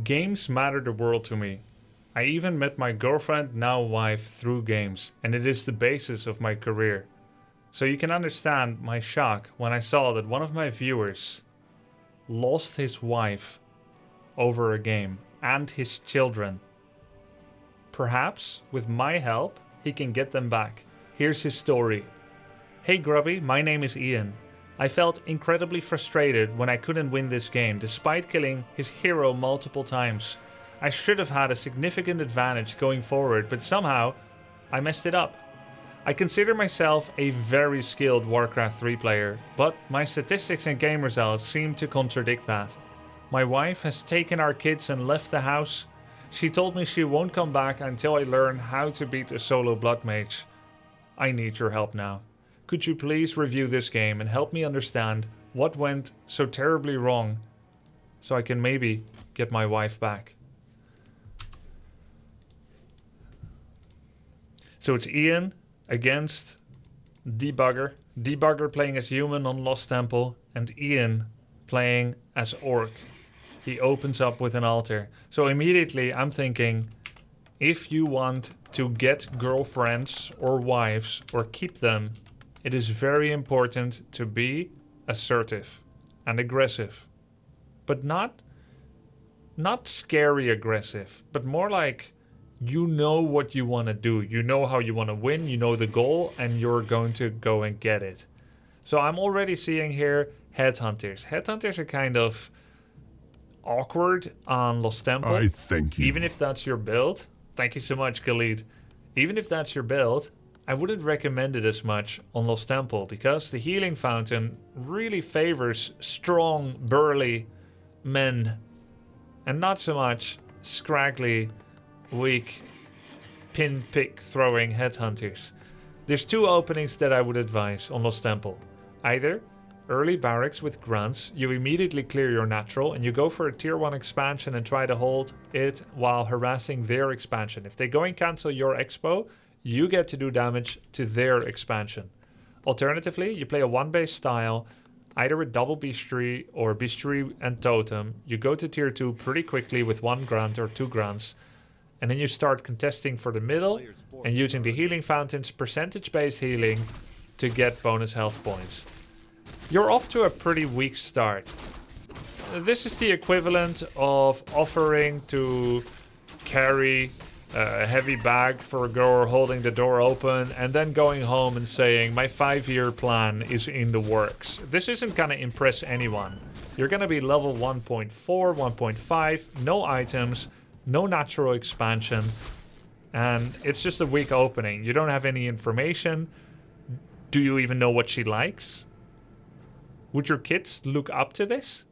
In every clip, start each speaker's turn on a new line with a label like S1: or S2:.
S1: Games matter the world to me. I even met my girlfriend, now wife, through games, and it is the basis of my career. So you can understand my shock when I saw that one of my viewers lost his wife over a game and his children. Perhaps, with my help, he can get them back. Here's his story. Hey Grubby, my name is Ian. I felt incredibly frustrated when I couldn't win this game despite killing his hero multiple times. I should have had a significant advantage going forward, but somehow I messed it up. I consider myself a very skilled Warcraft 3 player, but my statistics and game results seem to contradict that. My wife has taken our kids and left the house. She told me she won't come back until I learn how to beat a solo blood mage. I need your help now. Could you please review this game and help me understand what went so terribly wrong so I can maybe get my wife back? So it's Ian against Debugger. Debugger playing as human on Lost Temple and Ian playing as orc. He opens up with an altar. So immediately I'm thinking, if you want to get girlfriends or wives or keep them, it is very important to be assertive and aggressive. But not scary aggressive, but more like you know what you want to do. You know how you want to win, you know the goal, and you're going to go and get it. So I'm already seeing here headhunters. Headhunters are kind of awkward on Lost Temple.
S2: I thank you.
S1: Even if that's your build. Thank you so much, Khalid. Even if that's your build, I wouldn't recommend it as much on Lost Temple because the healing fountain really favors strong, burly men and not so much scraggly, weak, pin-pick throwing headhunters. There's two openings that I would advise on Lost Temple. Either early barracks with grunts, you immediately clear your natural and you go for a tier 1 expansion and try to hold it while harassing their expansion. If they go and cancel your expo, you get to do damage to their expansion. Alternatively, you play a 1-base style, either with double Beastry or Beastry and Totem. You go to tier 2 pretty quickly with 1 grunt or 2 grunts, and then you start contesting for the middle and using the healing fountains, percentage-based healing, to get bonus health points. You're off to a pretty weak start. This is the equivalent of offering to carry a heavy bag for a girl holding the door open and then going home and saying, my 5-year plan is in the works. This isn't gonna impress anyone. You're gonna be level 1.4, 1.5, no items, no natural expansion, and it's just a weak opening. You don't have any information. Do you even know what she likes? Would your kids look up to this?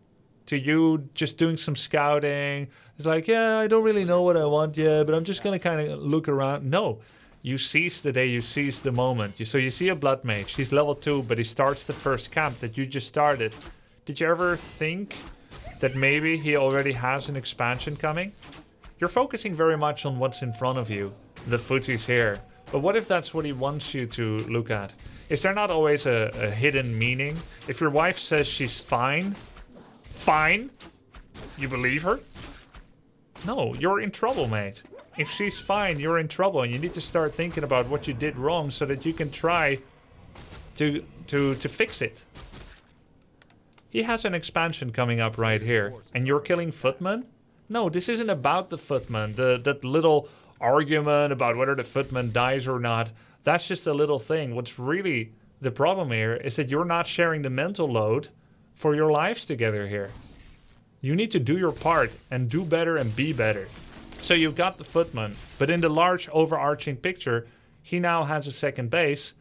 S1: To you just doing some scouting? It's like, yeah, I don't really know what I want yet, but I'm just going to kind of look around. No, you seize the day, you seize the moment. So you see a blood mage. He's level 2, but he starts the first camp that you just started. Did you ever think that maybe he already has an expansion coming? You're focusing very much on what's in front of you, the footies here. But what if that's what he wants you to look at? Is there not always a hidden meaning? If your wife says she's fine, you believe her? No, you're in trouble, mate. If she's fine, you're in trouble, and you need to start thinking about what you did wrong so that you can try to fix it. He has an expansion coming up right here, and you're killing footmen? No, this isn't about the footman. That little argument about whether the footman dies or not, that's just a little thing. What's really the problem here is that you're not sharing the mental load for your lives together here. You need to do your part and do better and be better. So you've got the footman, but in the large overarching picture, he now has a second base,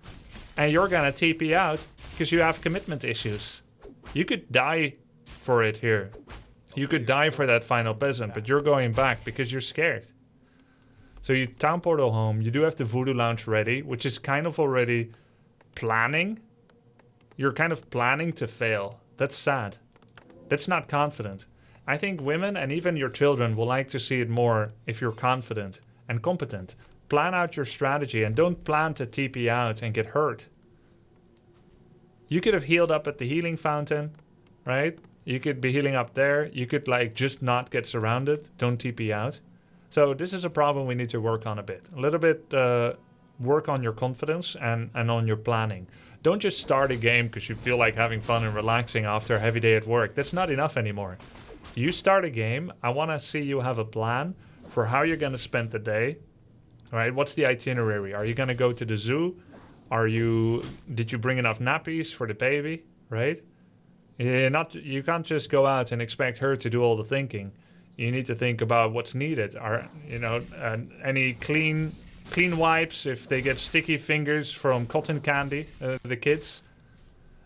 S1: and you're gonna TP out because you have commitment issues. You could die for it here. You could die for that final peasant, but you're going back because you're scared. So you town portal home, you do have the Voodoo Lounge ready, which is kind of already planning. You're kind of planning to fail. That's sad. That's not confident. I think women and even your children will like to see it more if you're confident and competent. Plan out your strategy and don't plan to TP out and get hurt. You could have healed up at the healing fountain, right? You could be healing up there. You could like just not get surrounded. Don't TP out. So this is a problem we need to work on a bit. A little bit work on your confidence and on your planning. Don't just start a game because you feel like having fun and relaxing after a heavy day at work. That's not enough anymore. You start a game. I want to see you have a plan for how you're going to spend the day. All right, what's the itinerary? Are you going to go to the zoo? Did you bring enough nappies for the baby? Right? You can't just go out and expect her to do all the thinking. You need to think about what's needed. Any clean wipes if they get sticky fingers from cotton candy, the kids.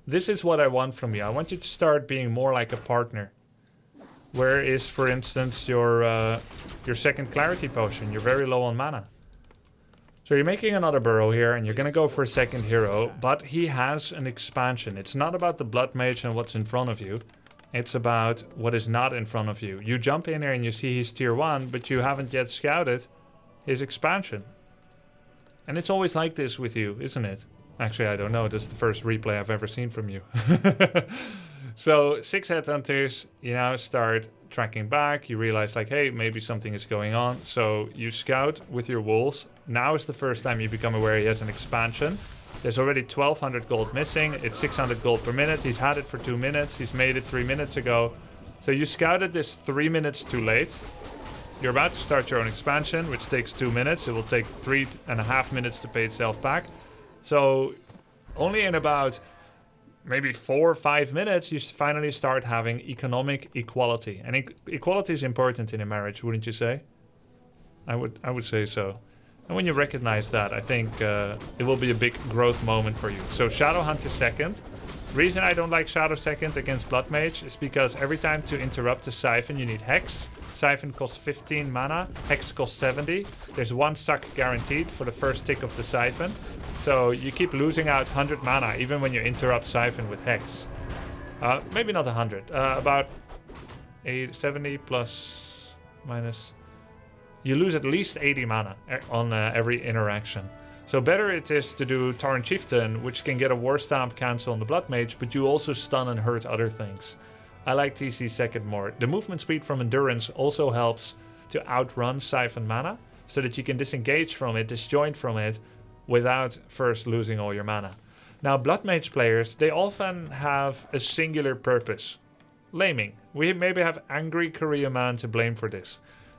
S1: This is what I want from you. I want you to start being more like a partner. Where is, for instance, your second clarity potion? You're very low on mana. So you're making another burrow here, and you're going to go for a second hero, but he has an expansion. It's not about the Blood Mage and what's in front of you. It's about what is not in front of you. You jump in there and you see he's tier 1, but you haven't yet scouted his expansion. And it's always like this with you, isn't it? Actually, I don't know. This is the first replay I've ever seen from you. So 6 headhunters, you now start tracking back. You realize like, hey, maybe something is going on. So you scout with your wolves. Now is the first time you become aware he has an expansion. There's already 1200 gold missing. It's 600 gold per minute. He's had it for 2 minutes. He's made it 3 minutes ago. So you scouted this 3 minutes too late. You're about to start your own expansion, which takes 2 minutes. It will take 3.5 minutes to pay itself back. So only in about maybe 4 or 5 minutes, you finally start having economic equality. And equality is important in a marriage, wouldn't you say? I would say so. And when you recognize that, I think it will be a big growth moment for you. So Shadow Hunter second. Reason I don't like Shadow second against Blood Mage is because every time to interrupt the Siphon, you need Hex. Siphon costs 15 mana, Hex costs 70. There's 1 suck guaranteed for the first tick of the Siphon. So you keep losing out 100 mana even when you interrupt Siphon with Hex. Maybe not 100, about 70 plus minus. You lose at least 80 mana on every interaction. So better it is to do Tauren Chieftain, which can get a War Stamp cancel on the Blood Mage, but you also stun and hurt other things. I like TC second more. The movement speed from Endurance also helps to outrun Siphon mana, so that you can disengage from it, disjoint from it, without first losing all your mana. Now, Blood Mage players, they often have a singular purpose. Laming. We maybe have Angry Korean Man to blame for this.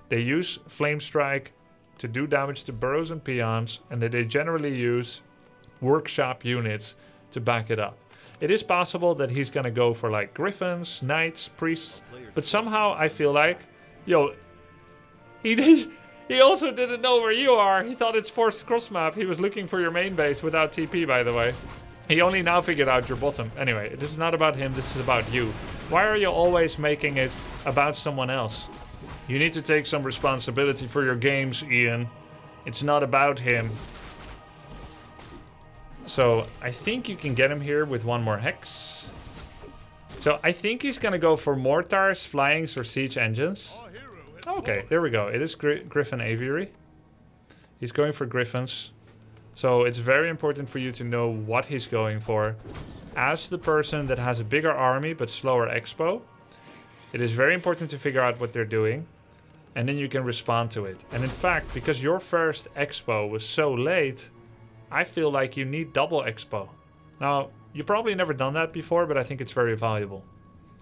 S1: They use Flame Strike to do damage to burrows and peons, and they generally use workshop units to back it up. It is possible that he's gonna go for like griffins, knights, priests, but somehow I feel like, he also didn't know where you are. He thought it's forced cross map. He was looking for your main base without TP, by the way. He only now figured out your bottom. Anyway, this is not about him, this is about you. Why are you always making it about someone else? You need to take some responsibility for your games, Ian. It's not about him. So I think you can get him here with 1 more Hex. So I think he's gonna go for Mortars, Flyings, or Siege Engines. Okay, there we go. It is Griffin Aviary. He's going for Griffins. So it's very important for you to know what he's going for. As the person that has a bigger army but slower expo, it is very important to figure out what they're doing. And then you can respond to it. And in fact, because your first expo was so late, I feel like you need double expo. Now, you've probably never done that before, but I think it's very valuable.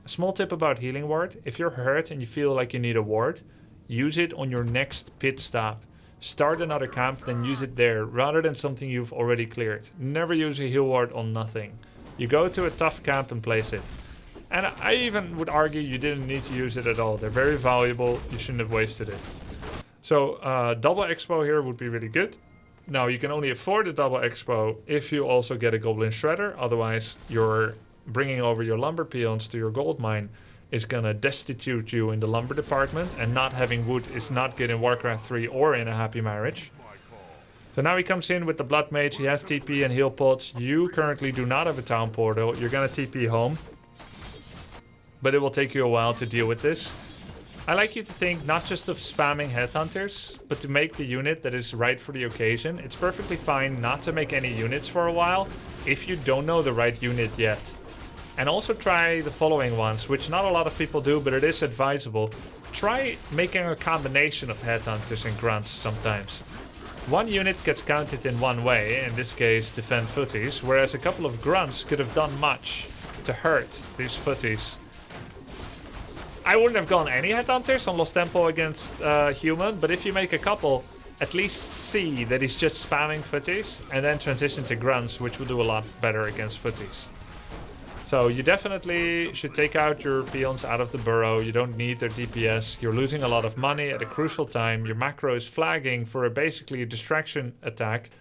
S1: A small tip about Healing Ward. If you're hurt and you feel like you need a ward, use it on your next pit stop. Start another camp, then use it there, rather than something you've already cleared. Never use a heal ward on nothing. You go to a tough camp and place it. And I even would argue you didn't need to use it at all. They're very valuable. You shouldn't have wasted it. So double expo here would be really good. Now you can only afford a double expo if you also get a Goblin Shredder. Otherwise, you're bringing over your lumber peons to your gold mine is gonna destitute you in the lumber department. And not having wood is not good in Warcraft 3 or in a happy marriage. So now he comes in with the Blood Mage. He has TP and heal pods. You currently do not have a town portal. You're gonna TP home. But it will take you a while to deal with this. I like you to think not just of spamming headhunters, but to make the unit that is right for the occasion. It's perfectly fine not to make any units for a while if you don't know the right unit yet. And also try the following ones, which not a lot of people do, but it is advisable. Try making a combination of headhunters and grunts sometimes. One unit gets counted in one way, in this case defend footies, whereas a couple of grunts could have done much to hurt these footies. I wouldn't have gone any headhunters on Lost Temple against human, but if you make a couple, at least see that he's just spamming footies and then transition to grunts, which will do a lot better against footies. So you definitely should take out your peons out of the burrow. You don't need their DPS. You're losing a lot of money at a crucial time. Your macro is flagging for basically a distraction attack.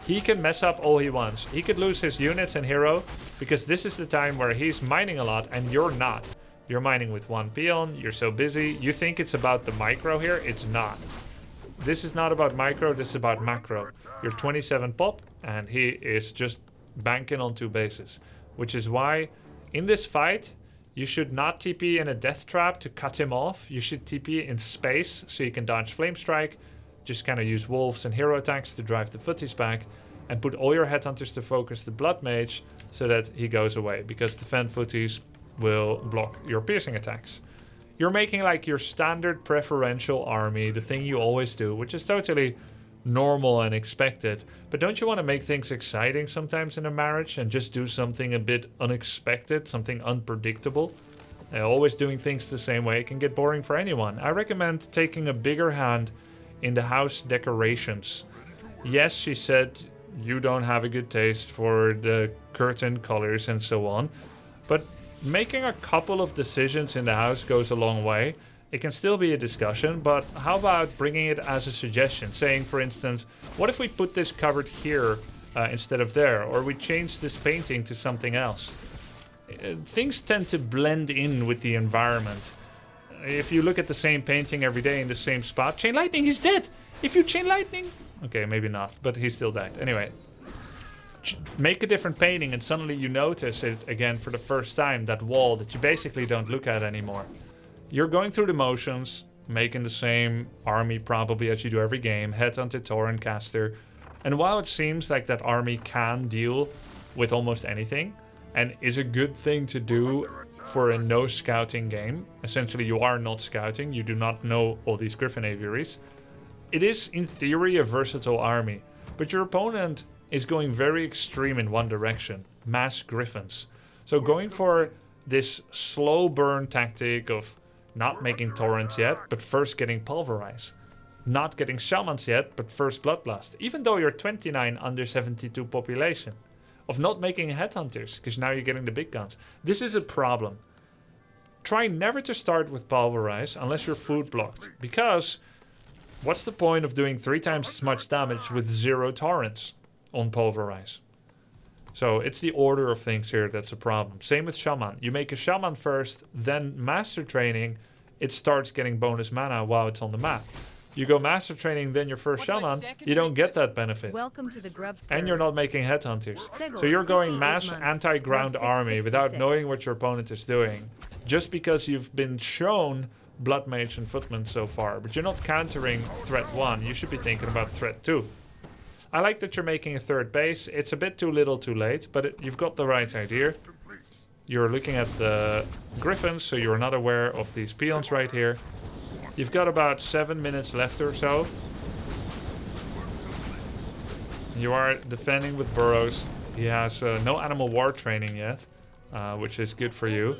S1: He can mess up all he wants. He could lose his units and hero because this is the time where he's mining a lot and you're not. You're mining with one peon. You're so busy. You think it's about the micro here. It's not. This is not about micro. This is about macro. You're 27 pop and he is just banking on 2 bases. Which is why in this fight you should not TP in a death trap to cut him off. You should TP in space so you can dodge flame strike. Just kind of use wolves and hero attacks to drive the footies back. And put all your headhunters to focus the blood mage so that he goes away. Because defend footies will block your piercing attacks. You're making like your standard preferential army, the thing you always do, which is totally normal and expected. But don't you want to make things exciting sometimes in a marriage and just do something a bit unexpected, something unpredictable? Always doing things the same way can get boring for anyone. I recommend taking a bigger hand in the house decorations. Yes, she said you don't have a good taste for the curtain colors and so on, but making a couple of decisions in the house goes a long way. It can still be a discussion, but how about bringing it as a suggestion? Saying, for instance, what if we put this cupboard here instead of there? Or we change this painting to something else? Things tend to blend in with the environment. If you look at the same painting every day in the same spot, Chain Lightning, he's dead! If you Chain Lightning... Okay, maybe not, but he still died. Anyway. Make a different painting and suddenly you notice it again for the first time, that wall that you basically don't look at anymore. You're going through the motions, making the same army probably as you do every game, headhunter, torrent, caster. And while it seems like that army can deal with almost anything, and is a good thing to do for a no scouting game, essentially you are not scouting, you do not know all these Griffin aviaries, it is in theory a versatile army, but your opponent is going very extreme in one direction, mass Griffins. So going for this slow burn tactic of not making torrents yet, but first getting pulverize. Not getting shamans yet, but first bloodblast. Even though you're 29 under 72 population. Of not making headhunters, because now you're getting the big guns. This is a problem. Try never to start with pulverize unless you're food blocked. Because what's the point of doing 3 times as much damage with 0 torrents on pulverize? So it's the order of things here that's a problem. Same with shaman. You make a shaman first, then master training, it starts getting bonus mana while it's on the map. You go master training, then your first shaman, you don't get that benefit.
S2: Welcome to the
S1: and you're not making headhunters. So you're going mass anti-ground army without knowing what your opponent is doing. Just because you've been shown Blood Mage and Footman so far. But you're not countering threat 1. You should be thinking about threat 2. I like that you're making a 3rd base. It's a bit too little too late, but you've got the right idea. You're looking at the Griffins, so you're not aware of these peons right here. You've got about 7 minutes left or so. You are defending with burrows. He has no animal war training yet, which is good for you.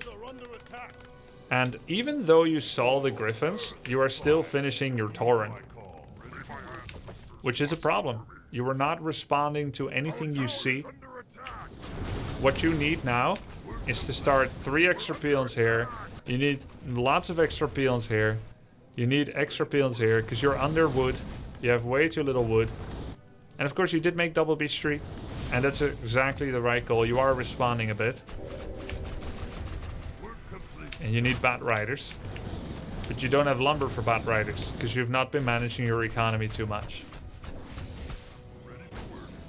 S1: And even though you saw the Griffins, you are still finishing your Tauren, which is a problem. You are not responding to anything you see. What you need now is to start 3 extra peons here. You need lots of extra peons here. You need extra peons here because you're under wood. You have way too little wood. And of course you did make double beach street. And that's exactly the right goal. You are responding a bit. And you need bat riders. But you don't have lumber for bat riders because you've not been managing your economy too much.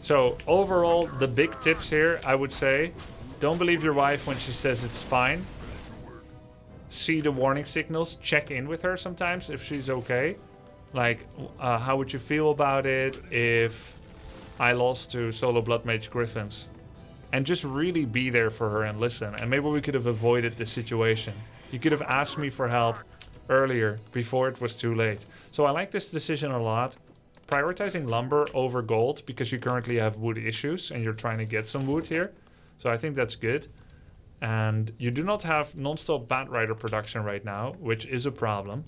S1: So overall, the big tips here, I would say, don't believe your wife when she says it's fine. See the warning signals, check in with her sometimes if she's okay. Like, how would you feel about it if I lost to solo Blood Mage Griffins? and just really be there for her and listen. And maybe we could have avoided this situation. You could have asked me for help earlier before it was too late. So I like this decision a lot. Prioritizing lumber over gold because you currently have wood issues and you're trying to get some wood here. So I think that's good. And you do not have non-stop bat rider production right now, which is a problem.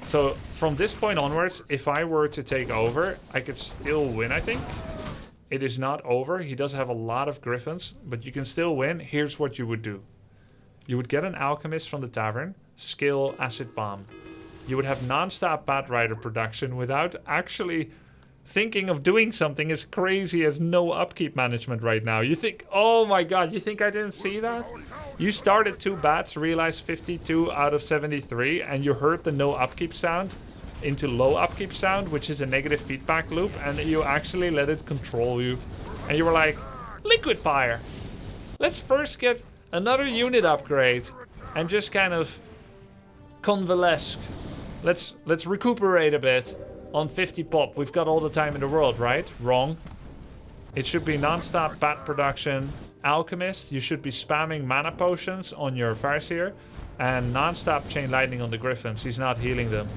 S1: So from this point onwards, if I were to take over, I could still win, I think. It is not over. He does have a lot of griffins, but you can still win. Here's what you would do. You would get an alchemist from the tavern, skill acid bomb. You would have non-stop bat rider production without actually thinking of doing something as crazy as no upkeep management right now. You think, oh my god, you think I didn't see that? You started 2 bats, realized 52 out of 73, and you heard the no upkeep sound into low upkeep sound, which is a negative feedback loop, and you actually let it control you. And you were like, liquid fire. Let's first get another unit upgrade and just kind of convalesce. Let's recuperate a bit on 50 pop. We've got all the time in the world, right? Wrong. It should be non-stop bat production. Alchemist, you should be spamming mana potions on your Farseer, and non-stop chain lightning on the griffins. He's not healing them.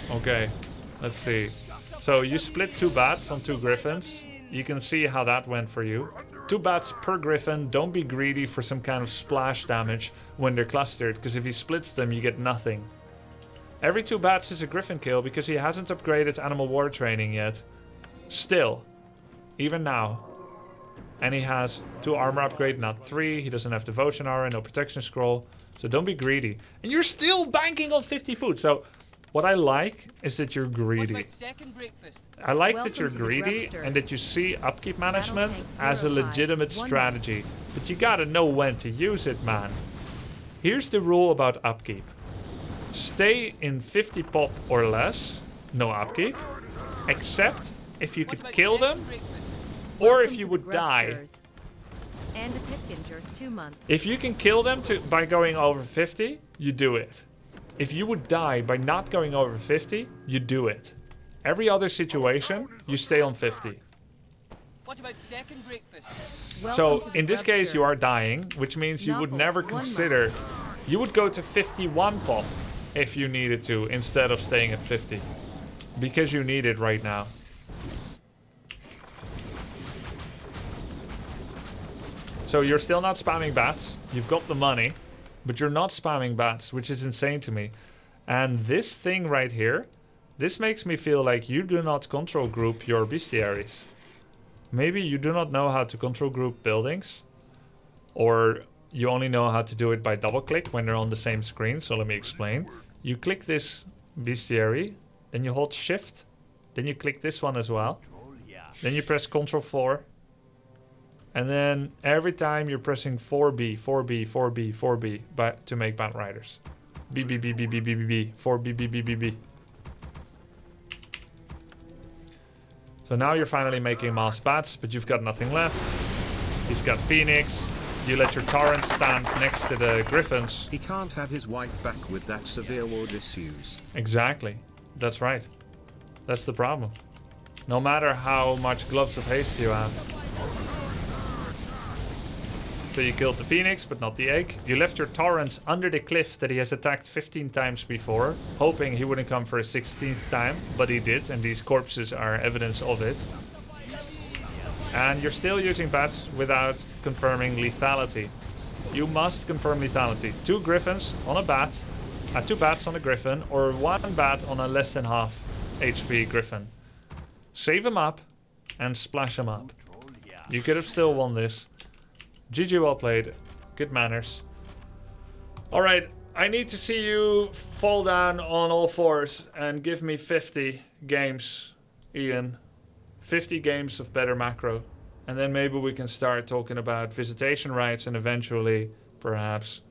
S1: Okay, let's see. So you split 2 bats on 2 griffins. You can see how that went for you. 2 bats per griffin. Don't be greedy for some kind of splash damage when they're clustered, because if he splits them, you get nothing. Every 2 bats is a griffin kill because he hasn't upgraded animal war training yet. Still, even now. And he has 2 armor upgrade, not 3. He doesn't have devotion aura, no protection scroll. So don't be greedy. And you're still banking on 50 food. So what I like is that you're greedy. I like that you're greedy and that you see upkeep management as a legitimate strategy. But you gotta know when to use it, man. Here's the rule about upkeep. Stay in 50 pop or less, no upkeep, except if you could kill them or if you would die.
S2: And a Pitkinger, 2 months.
S1: If you can kill them by going over 50, you do it. If you would die by not going over 50, you do it. Every other situation, you stay on 50.
S3: What about second breakfast?
S1: So in this case, you are dying, which means you would never consider. You would go to 51 pop if you needed to, instead of staying at 50, because you need it right now. So you're still not spamming bats. You've got the money, but you're not spamming bats, which is insane to me. And this thing right here, this makes me feel like you do not control group your bestiaries. Maybe you do not know how to control group buildings, or you only know how to do it by double click when they're on the same screen. So let me explain. You click this bestiary, then you hold shift, then you click this one as well. Then you press Ctrl 4. And then every time you're pressing 4B, 4B, 4B, 4B to make bat riders. B, B, B, B, B, B, B, B, 4B, B, B, B, B. So now you're finally making mass bats, but you've got nothing left. He's got Phoenix. You let your torrent stand next to the griffins.
S4: He can't have his wife back with that severe wood issues.
S1: Exactly. That's right. That's the problem. No matter how much gloves of haste you have. So you killed the phoenix, but not the egg. You left your torrents under the cliff that he has attacked 15 times before, hoping he wouldn't come for a 16th time, but he did, and these corpses are evidence of it. And you're still using bats without confirming lethality. You must confirm lethality. 2 griffins on a bat, 2 bats on a griffin, or 1 bat on a less than half HP griffin. Save him up and splash him up. You could have still won this. GG, well played. Good manners. Alright, I need to see you fall down on all fours and give me 50 games, Ian. 50 games of better macro. And then maybe we can start talking about visitation rights and eventually, perhaps,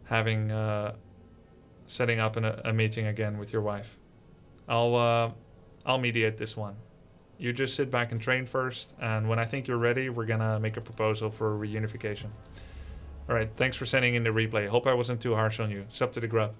S1: having setting up a meeting again with your wife. I'll mediate this one. You just sit back and train first, and when I think you're ready, we're gonna make a proposal for reunification. Alright, thanks for sending in the replay. Hope I wasn't too harsh on you. Sup to the grub.